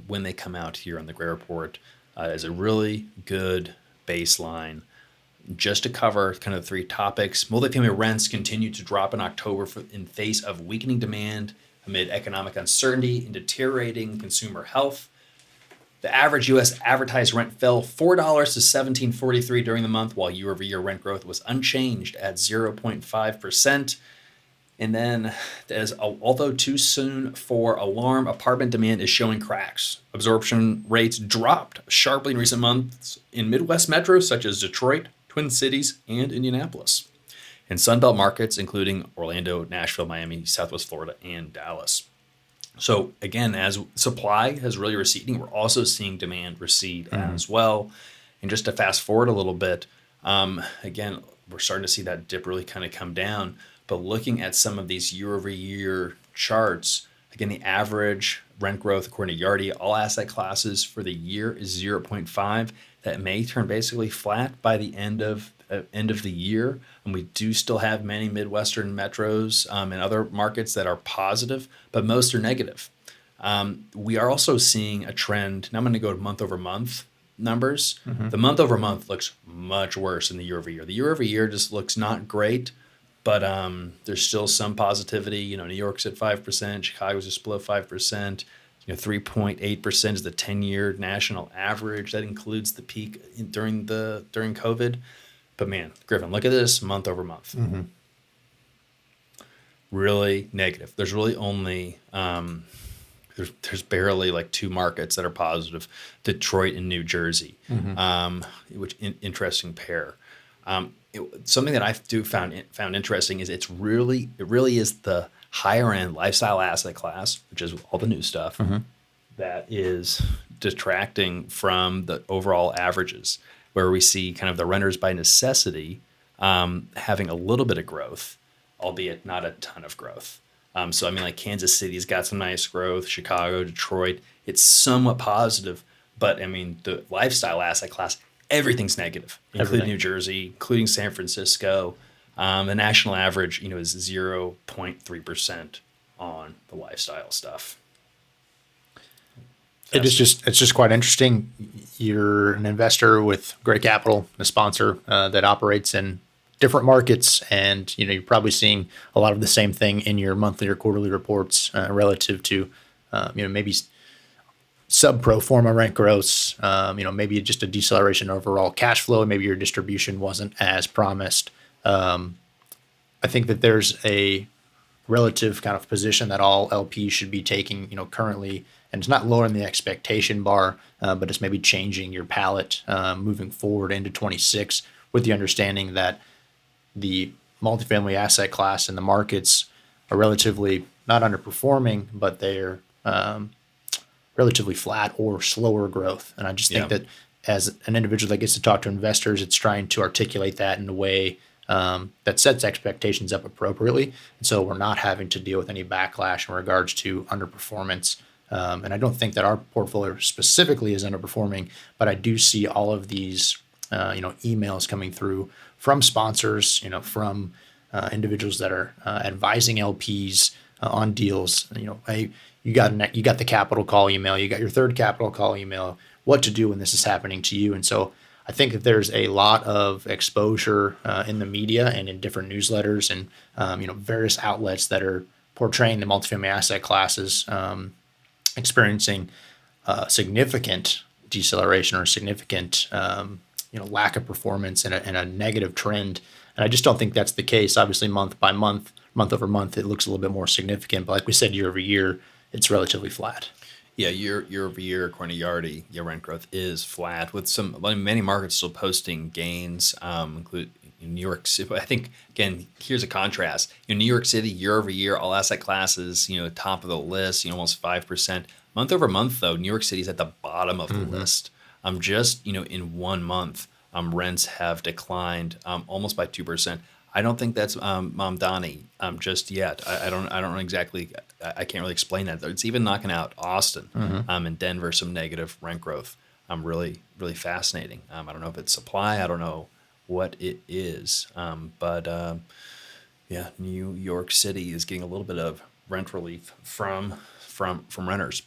when they come out here on the Gray Report as a really good baseline. Just to cover kind of 3 topics, multifamily rents continue to drop in October in face of weakening demand amid economic uncertainty and deteriorating consumer health. The average U.S. advertised rent fell $4 to $17.43 during the month, while year-over-year rent growth was unchanged at 0.5%. And then, although too soon for alarm, apartment demand is showing cracks. Absorption rates dropped sharply in recent months in Midwest metros such as Detroit, Twin Cities, and Indianapolis, and Sunbelt markets including Orlando, Nashville, Miami, Southwest Florida, and Dallas. So again, as supply has really receding, we're also seeing demand recede as well. And just to fast forward a little bit, again, we're starting to see that dip really kind of come down. But looking at some of these year-over-year charts, again, the average rent growth according to Yardi, all asset classes for the year is 0.5. That may turn basically flat by the end of the year. And we do still have many Midwestern metros and other markets that are positive, but most are negative. We are also seeing a trend. Now I'm going to go to month over month numbers. The month over month looks much worse than the year over year. The year over year just looks not great, but there's still some positivity. New York's at 5%, Chicago's just below 5%. 3.8% is the 10-year national average. That includes the peak during COVID. But man, Griffin, look at this month over month. Really negative. There's really only there's barely like 2 markets that are positive: Detroit and New Jersey, which interesting pair. Something that I found interesting is it really is the higher end lifestyle asset class, which is all the new stuff, that is detracting from the overall averages, where we see kind of the renters by necessity having a little bit of growth, albeit not a ton of growth. So I mean, like Kansas City's got some nice growth, Chicago, Detroit, it's somewhat positive, but I mean, the lifestyle asset class, everything's negative, including New Jersey, including San Francisco. The national average, is 0.3% on the lifestyle stuff. It's just quite interesting. You're an investor with great capital, a sponsor that operates in different markets, and you're probably seeing a lot of the same thing in your monthly or quarterly reports relative to maybe sub pro forma rent growths, maybe just a deceleration in overall cash flow, and maybe your distribution wasn't as promised. I think that there's a relative kind of position that all LPs should be taking, currently, and it's not lowering the expectation bar, but it's maybe changing your palette moving forward into 26 with the understanding that the multifamily asset class and the markets are relatively not underperforming, but they're relatively flat or slower growth. And I just think that as an individual that gets to talk to investors, it's trying to articulate that in a way that sets expectations up appropriately. And so we're not having to deal with any backlash in regards to underperformance. And I don't think that our portfolio specifically is underperforming, but I do see all of these, emails coming through from sponsors, from individuals that are advising LPs on deals. Hey, you got the capital call email, you got your third capital call email. What to do when this is happening to you? And so I think that there's a lot of exposure in the media and in different newsletters and various outlets that are portraying the multifamily asset classes experiencing significant deceleration or significant lack of performance and a negative trend. And I just don't think that's the case. Obviously, month by month, month over month, it looks a little bit more significant. But like we said, year over year, it's relatively flat. Yeah, year over year, according to Yardi, rent growth is flat with many markets still posting gains, including New York City. I think, again, here's a contrast. New York City, year over year, all asset classes, top of the list, almost 5%. Month over month, though, New York City's at the bottom of the list. Just, in 1 month, rents have declined almost by 2%. I don't think that's Mamdani just yet. I don't know exactly. I can't really explain that. It's even knocking out Austin and Denver, some negative rent growth. Really, really fascinating. I don't know if it's supply. I don't know what it is. But New York City is getting a little bit of rent relief from renters.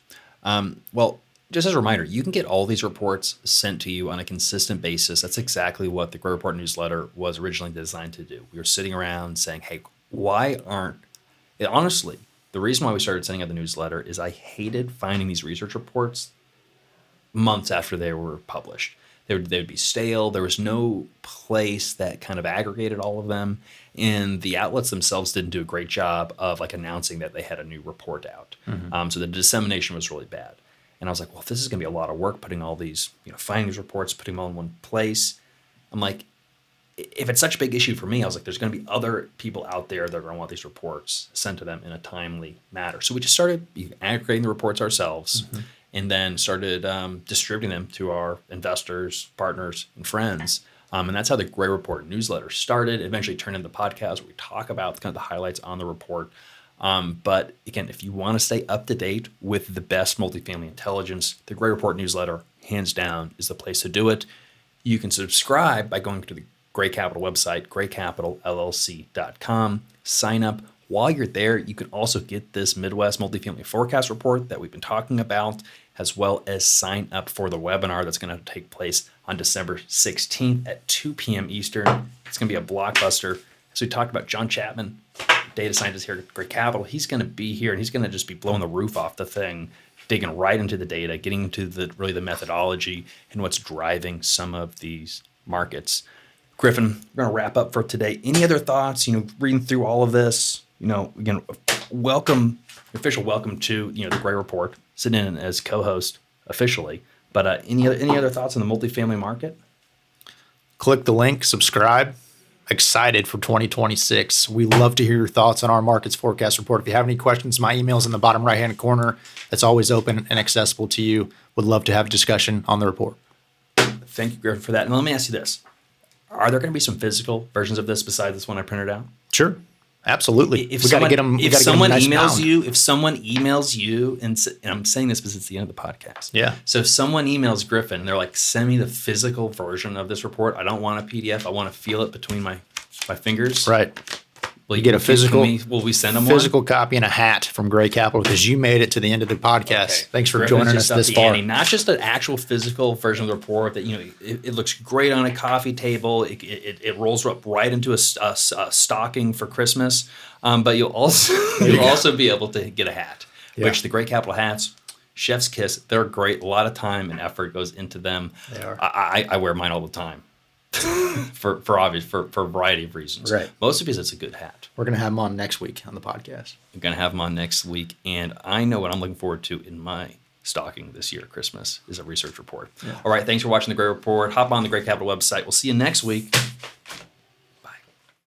Well, just as a reminder, you can get all these reports sent to you on a consistent basis. That's exactly what the Gray Report newsletter was originally designed to do. We were sitting around saying, hey, why aren't... Honestly, the reason why we started sending out the newsletter is I hated finding these research reports months after they were published. They would be stale. There was no place that kind of aggregated all of them. And the outlets themselves didn't do a great job of announcing that they had a new report out. So the dissemination was really bad. And I was like, well, this is going to be a lot of work putting all these, finding these reports, putting them all in one place. I'm like, if it's such a big issue for me, I was like, there's going to be other people out there that are going to want these reports sent to them in a timely manner. So we just started aggregating the reports ourselves and then started distributing them to our investors, partners, and friends. And that's how the Gray Report newsletter started. It eventually turned into the podcast where we talk about kind of the highlights on the report. But again, if you want to stay up to date with the best multifamily intelligence, the Gray Report newsletter, hands down, is the place to do it. You can subscribe by going to the Gray Capital website, graycapitalllc.com. Sign up. While you're there, you can also get this Midwest Multifamily Forecast report that we've been talking about, as well as sign up for the webinar that's going to take place on December 16th at 2 p.m. Eastern. It's going to be a blockbuster. So we talked about John Chapman, data scientist here at Gray Capital. He's going to be here, and he's going to just be blowing the roof off the thing, digging right into the data, getting into the methodology and what's driving some of these markets. Griffin, we're going to wrap up for today. Any other thoughts? Reading through all of this, again, official welcome to the Gray Report, sitting in as co-host officially. But any other thoughts on the multifamily market? Click the link, subscribe. Excited for 2026. We love to hear your thoughts on our markets forecast report. If you have any questions, my email's in the bottom right-hand corner. It's always open and accessible to you. Would love to have a discussion on the report. Thank you, Griffin, for that. And let me ask you this. Are there going to be some physical versions of this besides this one I printed out? Sure. Absolutely. If someone emails you, and I'm saying this because it's the end of the podcast. Yeah. So if someone emails Griffin, and they're like, send me the physical version of this report. I don't want a PDF. I want to feel it between my fingers. Right. Will you get a physical? Will we send them physical one? copy and a hat from Gray Capital because you made it to the end of the podcast. Okay. Thanks for joining us this far. Not just an actual physical version of the report that it looks great on a coffee table. It rolls up right into a stocking for Christmas. But you'll also be able to get a hat, which the Gray Capital hats, chef's kiss. They're great. A lot of time and effort goes into them. They are. I wear mine all the time. for a variety of reasons. Right. Mostly because it's a good hat. We're going to have them on next week on the podcast. We're going to have them on next week. And I know what I'm looking forward to in my stocking this year, Christmas, is a research report. Yeah. All right. Thanks for watching the Gray Report. Hop on the Gray Capital website. We'll see you next week.